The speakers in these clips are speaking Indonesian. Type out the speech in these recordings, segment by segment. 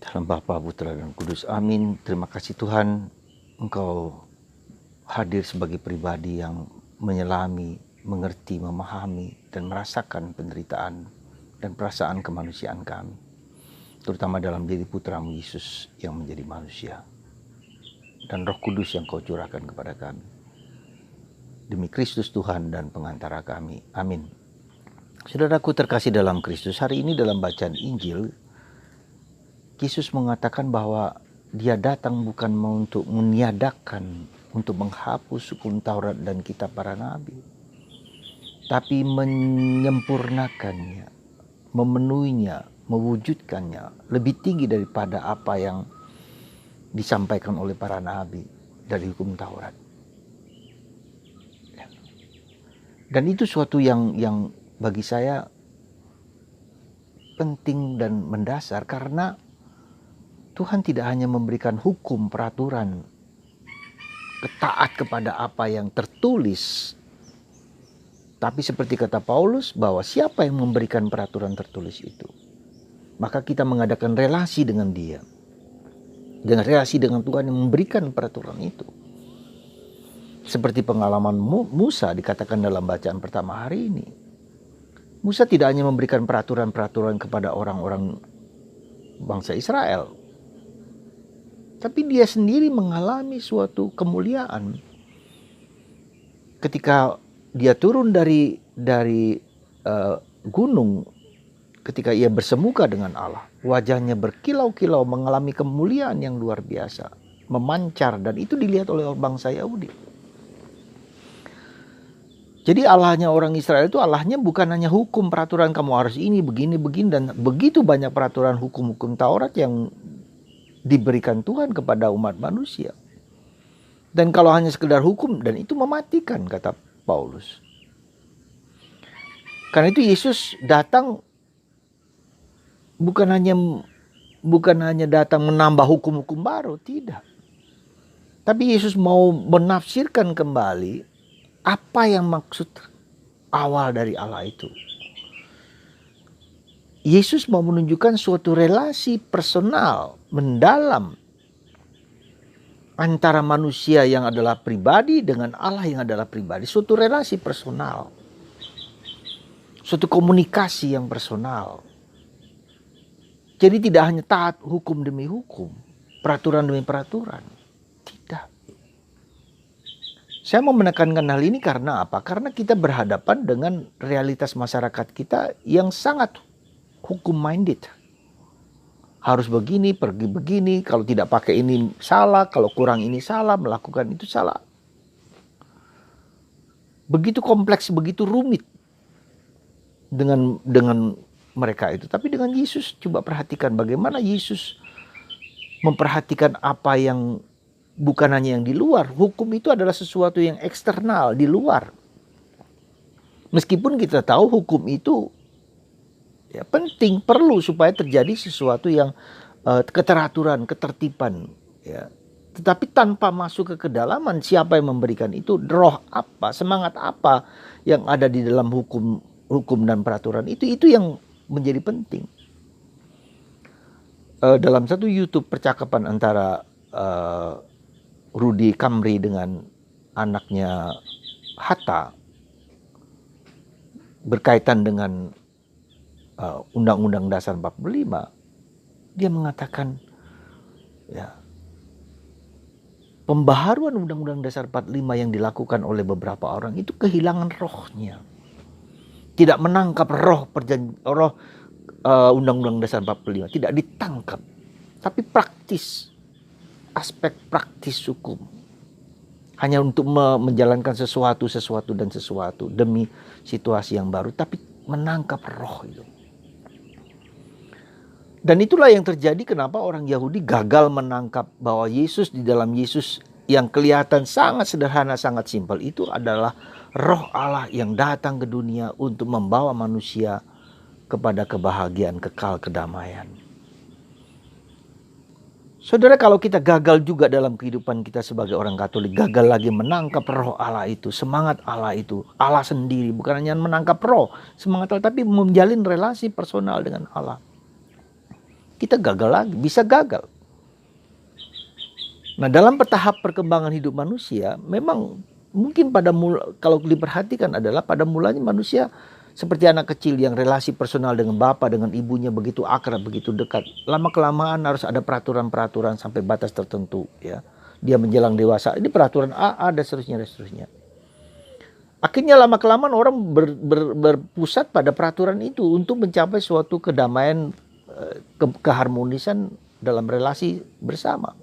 Dalam Bapa, Putra, dan Kudus. Amin. Terima kasih Tuhan, Engkau hadir sebagai pribadi yang menyelami, mengerti, memahami, dan merasakan penderitaan dan perasaan kemanusiaan kami. Terutama dalam diri Putramu Yesus yang menjadi manusia. Dan Roh Kudus yang Kau curahkan kepada kami. Demi Kristus Tuhan dan pengantara kami. Amin. Saudaraku terkasih dalam Kristus, hari ini dalam bacaan Injil, Yesus mengatakan bahwa dia datang bukan untuk meniadakan, untuk menghapus hukum Taurat dan kitab para nabi, tapi menyempurnakannya, memenuhinya, mewujudkannya lebih tinggi daripada apa yang disampaikan oleh para nabi dari hukum Taurat. Dan itu suatu yang bagi saya penting dan mendasar, karena Tuhan tidak hanya memberikan hukum, peraturan, taat kepada apa yang tertulis. Tapi seperti kata Paulus, bahwa siapa yang memberikan peraturan tertulis itu, maka kita mengadakan relasi dengan dia. Dengan relasi dengan Tuhan yang memberikan peraturan itu. Seperti pengalaman Musa dikatakan dalam bacaan pertama hari ini. Musa tidak hanya memberikan peraturan-peraturan kepada orang-orang bangsa Israel, tapi dia sendiri mengalami suatu kemuliaan. Ketika dia turun dari gunung, ketika ia bersemuka dengan Allah, wajahnya berkilau-kilau, mengalami kemuliaan yang luar biasa, memancar, dan itu dilihat oleh bangsa Yahudi. Jadi Allahnya orang Israel itu Allahnya bukan hanya hukum, peraturan, kamu harus ini, begini, dan begitu banyak peraturan hukum-hukum Taurat yang diberikan Tuhan kepada umat manusia. Dan kalau hanya sekedar hukum, dan itu mematikan, kata Paulus. Karena itu Yesus datang bukan hanya datang menambah hukum-hukum baru, tidak. Tapi Yesus mau menafsirkan kembali apa yang maksud awal dari Allah itu. Yesus mau menunjukkan suatu relasi personal, mendalam, antara manusia yang adalah pribadi dengan Allah yang adalah pribadi. Suatu relasi personal. Suatu komunikasi yang personal. Jadi tidak hanya taat hukum demi hukum, peraturan demi peraturan. Tidak. Saya mau menekankan hal ini karena apa? Karena kita berhadapan dengan realitas masyarakat kita yang sangat hukum minded. Harus begini, pergi begini, kalau tidak pakai ini salah, kalau kurang ini salah, melakukan itu salah. Begitu kompleks, begitu rumit dengan mereka itu. Tapi dengan Yesus, coba perhatikan bagaimana Yesus memperhatikan apa yang bukan hanya yang di luar. Hukum itu adalah sesuatu yang eksternal, di luar. Meskipun kita tahu hukum itu ya penting, perlu supaya terjadi sesuatu yang keteraturan, ketertiban, ya. Tetapi tanpa masuk ke kedalaman, siapa yang memberikan itu, roh apa, semangat apa yang ada di dalam hukum dan peraturan itu yang menjadi penting. Dalam satu YouTube percakapan antara Rudy Kamri dengan anaknya Hatta berkaitan dengan Undang-Undang Dasar 45, dia mengatakan ya, pembaharuan Undang-Undang Dasar 45 yang dilakukan oleh beberapa orang itu kehilangan rohnya. Tidak menangkap roh Undang-Undang Dasar 45, tidak ditangkap. Tapi praktis, aspek praktis hukum. Hanya untuk menjalankan sesuatu demi situasi yang baru, tapi menangkap roh itu. Dan itulah yang terjadi kenapa orang Yahudi gagal menangkap bahwa Yesus, di dalam Yesus yang kelihatan sangat sederhana, sangat simpel, itu adalah roh Allah yang datang ke dunia untuk membawa manusia kepada kebahagiaan kekal, kedamaian. Saudara, kalau kita gagal juga dalam kehidupan kita sebagai orang Katolik, gagal lagi menangkap roh Allah itu, semangat Allah itu, Allah sendiri, bukan hanya menangkap roh, semangat Allah, tapi menjalin relasi personal dengan Allah. kita gagal lagi, bisa gagal. Nah, dalam tahap perkembangan hidup manusia, memang mungkin kalau diperhatikan adalah pada mulanya manusia seperti anak kecil yang relasi personal dengan bapak, dengan ibunya begitu akrab, begitu dekat. Lama-kelamaan harus ada peraturan-peraturan sampai batas tertentu, ya. Dia menjelang dewasa, ini peraturan A dan seterusnya, dan seterusnya. Akhirnya lama-kelamaan orang berpusat pada peraturan itu untuk mencapai suatu kedamaian, keharmonisan dalam relasi bersama.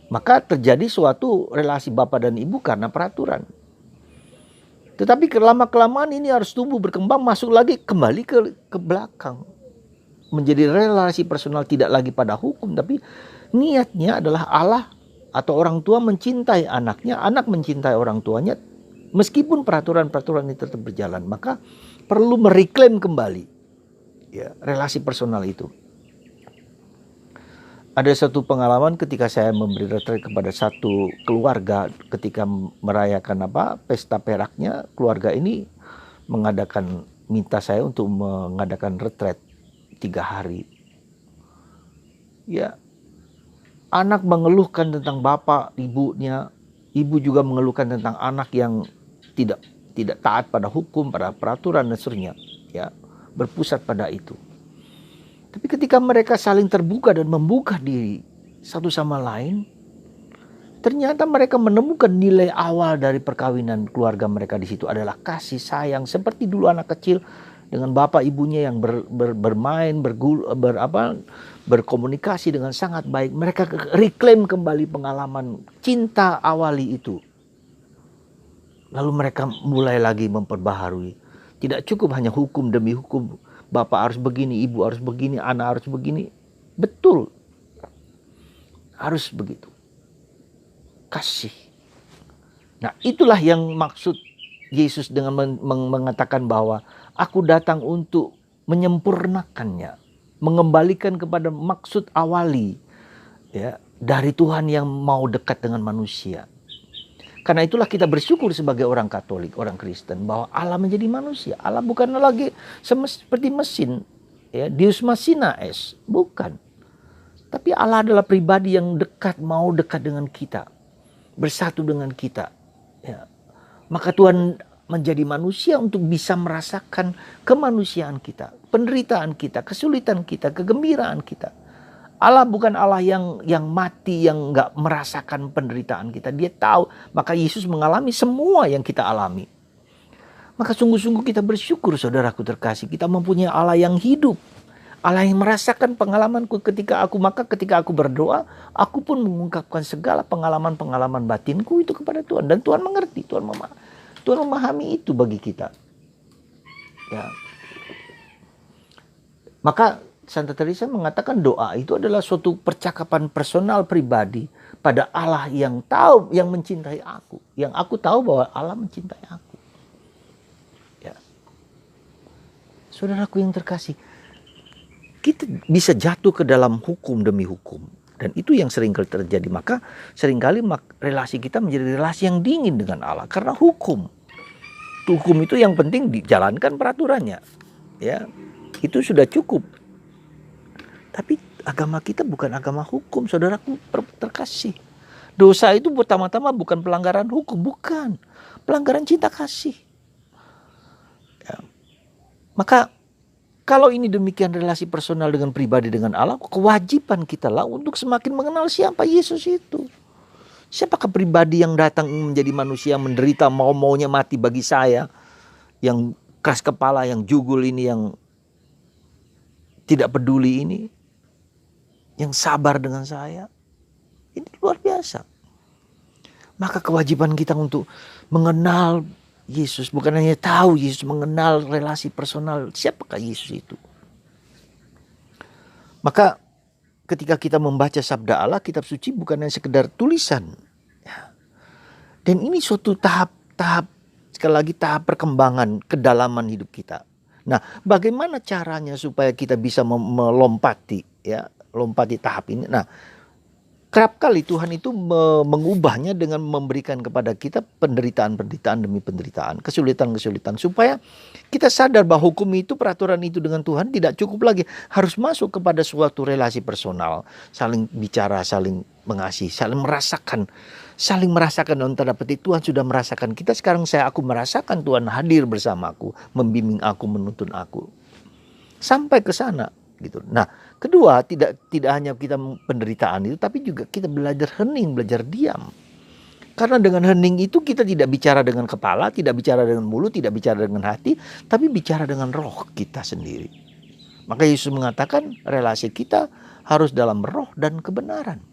Maka terjadi suatu relasi bapak dan ibu karena peraturan. Tetapi lama-kelamaan ini harus tumbuh, berkembang, masuk lagi, kembali ke belakang. Menjadi relasi personal tidak lagi pada hukum, tapi niatnya adalah Allah atau orang tua mencintai anaknya, anak mencintai orang tuanya, meskipun peraturan-peraturan ini tetap berjalan. Maka perlu mereklaim kembali, ya, relasi personal itu. Ada satu pengalaman ketika saya memberi retret kepada satu keluarga ketika merayakan pesta peraknya. Keluarga ini minta saya untuk mengadakan retret 3 hari. Ya, anak mengeluhkan tentang bapak, ibunya, ibu juga mengeluhkan tentang anak yang tidak taat pada hukum, pada peraturan dan seterusnya, ya, berpusat pada itu. Tapi ketika mereka saling terbuka dan membuka diri satu sama lain, ternyata mereka menemukan nilai awal dari perkawinan keluarga mereka di situ adalah kasih sayang seperti dulu anak kecil dengan bapak ibunya yang bermain, berkomunikasi dengan sangat baik. Mereka reclaim kembali pengalaman cinta awali itu. Lalu mereka mulai lagi memperbaharui. Tidak cukup hanya hukum demi hukum. Bapak harus begini, ibu harus begini, anak harus begini. Betul. Harus begitu. Kasih. Nah, itulah yang maksud Yesus dengan mengatakan bahwa aku datang untuk menyempurnakannya. Mengembalikan kepada maksud awali, ya, dari Tuhan yang mau dekat dengan manusia. Karena itulah kita bersyukur sebagai orang Katolik, orang Kristen, bahwa Allah menjadi manusia. Allah bukan lagi seperti mesin, ya, Deus machina est, bukan. Tapi Allah adalah pribadi yang dekat, mau dekat dengan kita, bersatu dengan kita. Ya. Maka Tuhan menjadi manusia untuk bisa merasakan kemanusiaan kita, penderitaan kita, kesulitan kita, kegembiraan kita. Allah bukan Allah yang mati, yang gak merasakan penderitaan kita. Dia tahu, maka Yesus mengalami semua yang kita alami. Maka sungguh-sungguh kita bersyukur, saudaraku terkasih. Kita mempunyai Allah yang hidup. Allah yang merasakan pengalamanku ketika aku berdoa, aku pun mengungkapkan segala pengalaman-pengalaman batinku itu kepada Tuhan. Dan Tuhan mengerti, Tuhan memahami itu bagi kita. Ya. Maka Santa Teresa mengatakan doa itu adalah suatu percakapan personal pribadi pada Allah yang tahu, yang mencintai aku. Yang aku tahu bahwa Allah mencintai aku. Ya. Saudaraku yang terkasih, kita bisa jatuh ke dalam hukum demi hukum. Dan itu yang seringkali terjadi. Maka seringkali relasi kita menjadi relasi yang dingin dengan Allah. Karena hukum. Hukum itu yang penting dijalankan peraturannya. Ya, itu sudah cukup. Tapi agama kita bukan agama hukum, saudaraku terkasih. Dosa itu pertama-tama bukan pelanggaran hukum, bukan. Pelanggaran cinta kasih. Ya. Maka kalau ini demikian relasi personal dengan pribadi dengan Allah, kewajiban kita lah untuk semakin mengenal siapa Yesus itu. Siapakah pribadi yang datang menjadi manusia yang menderita, mau-maunya mati bagi saya, yang keras kepala, yang jugul ini, yang tidak peduli ini, yang sabar dengan saya. Ini luar biasa. Maka kewajiban kita untuk mengenal Yesus, bukan hanya tahu Yesus, mengenal relasi personal siapakah Yesus itu. Maka ketika kita membaca sabda Allah, kitab suci bukan hanya sekedar tulisan. Dan ini suatu tahap, sekali lagi tahap perkembangan kedalaman hidup kita. Nah, bagaimana caranya supaya kita bisa melompati tahap ini? Nah, Kerap kali Tuhan itu mengubahnya dengan memberikan kepada kita penderitaan-penderitaan demi penderitaan, kesulitan-kesulitan, supaya kita sadar bahwa hukum itu, peraturan itu dengan Tuhan tidak cukup lagi. Harus masuk kepada suatu relasi personal, saling bicara, saling mengasihi, saling merasakan dalam tanda petik. Tuhan sudah merasakan kita, sekarang aku merasakan Tuhan hadir bersamaku, membimbing aku, menuntun aku. Sampai ke sana gitu. Nah, kedua, tidak hanya kita penderitaan itu, tapi juga kita belajar hening, belajar diam. Karena dengan hening itu kita tidak bicara dengan kepala, tidak bicara dengan mulut, tidak bicara dengan hati, tapi bicara dengan roh kita sendiri. Maka Yesus mengatakan relasi kita harus dalam roh dan kebenaran.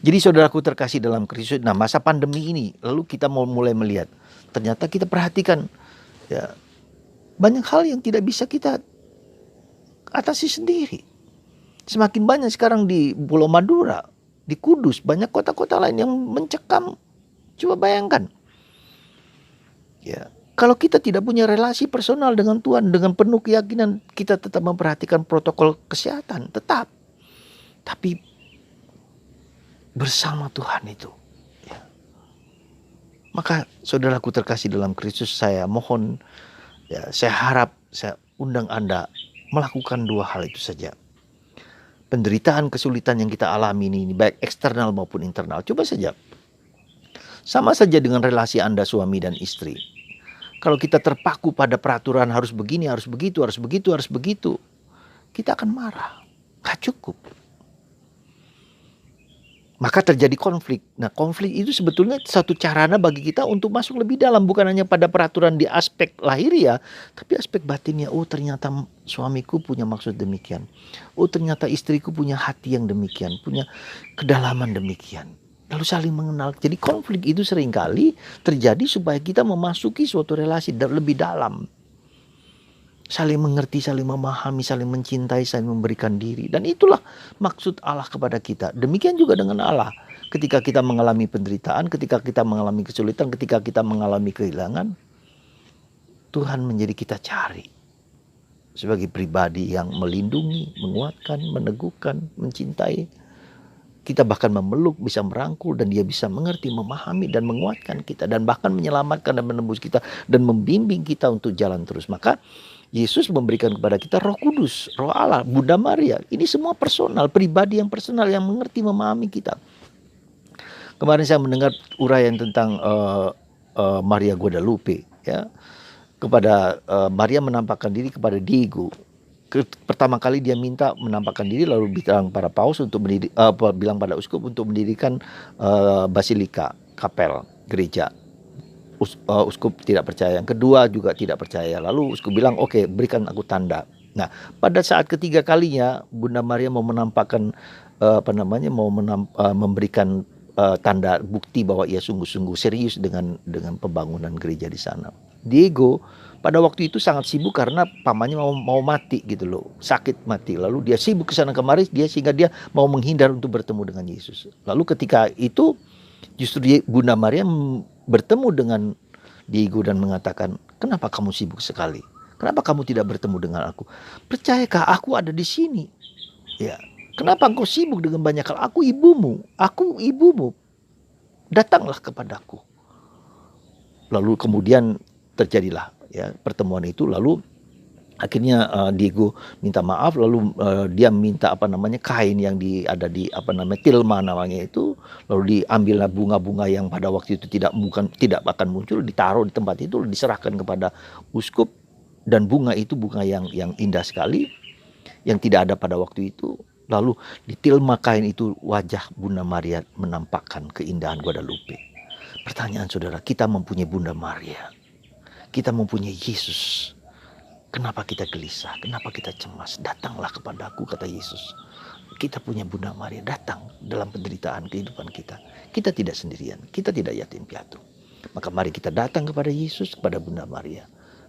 Jadi saudaraku terkasih dalam Kristus, nah masa pandemi ini, lalu kita mau mulai melihat, ternyata kita perhatikan ya, banyak hal yang tidak bisa kita atasi sendiri. Semakin banyak sekarang di Pulau Madura, di Kudus, banyak kota-kota lain yang mencekam. Coba bayangkan. Ya, kalau kita tidak punya relasi personal dengan Tuhan, dengan penuh keyakinan kita tetap memperhatikan protokol kesehatan, tetap. Tapi bersama Tuhan itu. Ya. Maka saudaraku terkasih dalam Kristus, saya mohon, ya, saya harap, saya undang Anda melakukan dua hal itu saja. Penderitaan, kesulitan yang kita alami ini, baik eksternal maupun internal. Coba saja. Sama saja dengan relasi Anda suami dan istri. Kalau kita terpaku pada peraturan harus begini, harus begitu, harus begitu, harus begitu, kita akan marah. Gak cukup. Maka terjadi konflik. Nah, konflik itu sebetulnya satu carana bagi kita untuk masuk lebih dalam. Bukan hanya pada peraturan di aspek lahiriah, tapi aspek batinnya. Oh, ternyata suamiku punya maksud demikian. Oh, ternyata istriku punya hati yang demikian. Punya kedalaman demikian. Lalu saling mengenal. Jadi konflik itu seringkali terjadi supaya kita memasuki suatu relasi lebih dalam. Saling mengerti, saling memahami, saling mencintai, saling memberikan diri. Dan itulah maksud Allah kepada kita. Demikian juga dengan Allah. Ketika kita mengalami penderitaan, ketika kita mengalami kesulitan, ketika kita mengalami kehilangan, Tuhan menjadi kita cari. Sebagai pribadi yang melindungi, menguatkan, meneguhkan, mencintai. Kita bahkan memeluk, bisa merangkul, dan dia bisa mengerti, memahami, dan menguatkan kita. Dan bahkan menyelamatkan dan menembus kita. Dan membimbing kita untuk jalan terus. Maka Yesus memberikan kepada kita Roh Kudus, Roh Allah, Bunda Maria. Ini semua personal, pribadi yang personal yang mengerti, memahami kita. Kemarin saya mendengar uraian tentang Maria Guadalupe, ya. Kepada Maria menampakkan diri kepada Diego. Pertama kali dia minta menampakkan diri, lalu bilang pada paus untuk bilang pada uskup untuk mendirikan basilika, kapel, gereja. Uskup tidak percaya. Yang kedua juga tidak percaya. Lalu uskup bilang, oke, berikan aku tanda. Nah, pada saat ketiga kalinya Bunda Maria mau menampakkan memberikan tanda bukti bahwa ia sungguh-sungguh serius dengan pembangunan gereja di sana. Diego pada waktu itu sangat sibuk karena pamannya mau mati gitu loh, sakit mati. Lalu dia sibuk ke sana kemari, sehingga dia mau menghindar untuk bertemu dengan Yesus. Lalu ketika itu justru Bunda Maria bertemu dengan Diego dan mengatakan, kenapa kamu sibuk sekali? Kenapa kamu tidak bertemu dengan aku? Percayakah aku ada di sini? Ya, kenapa engkau sibuk dengan banyak hal? Aku ibumu. Datanglah kepadaku. Lalu kemudian terjadilah ya pertemuan itu. Lalu akhirnya Diego minta maaf, lalu dia minta kain yang ada di tilma namanya itu, lalu diambillah bunga-bunga yang pada waktu itu tidak akan muncul, ditaruh di tempat itu, diserahkan kepada uskup, dan bunga itu bunga yang indah sekali, yang tidak ada pada waktu itu. Lalu di tilma kain itu wajah Bunda Maria menampakkan keindahan Guadalupe. Pertanyaan saudara, kita mempunyai Bunda Maria, kita mempunyai Yesus. Kenapa kita gelisah? Kenapa kita cemas? Datanglah kepadaku, kata Yesus. Kita punya Bunda Maria, datang dalam penderitaan kehidupan kita. Kita tidak sendirian, kita tidak yatim piatu. Maka mari kita datang kepada Yesus, kepada Bunda Maria.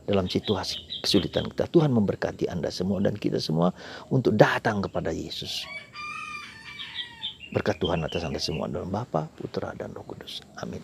Dalam situasi kesulitan kita, Tuhan memberkati Anda semua dan kita semua untuk datang kepada Yesus. Berkat Tuhan atas Anda semua dalam Bapa, Putra, dan Roh Kudus. Amin.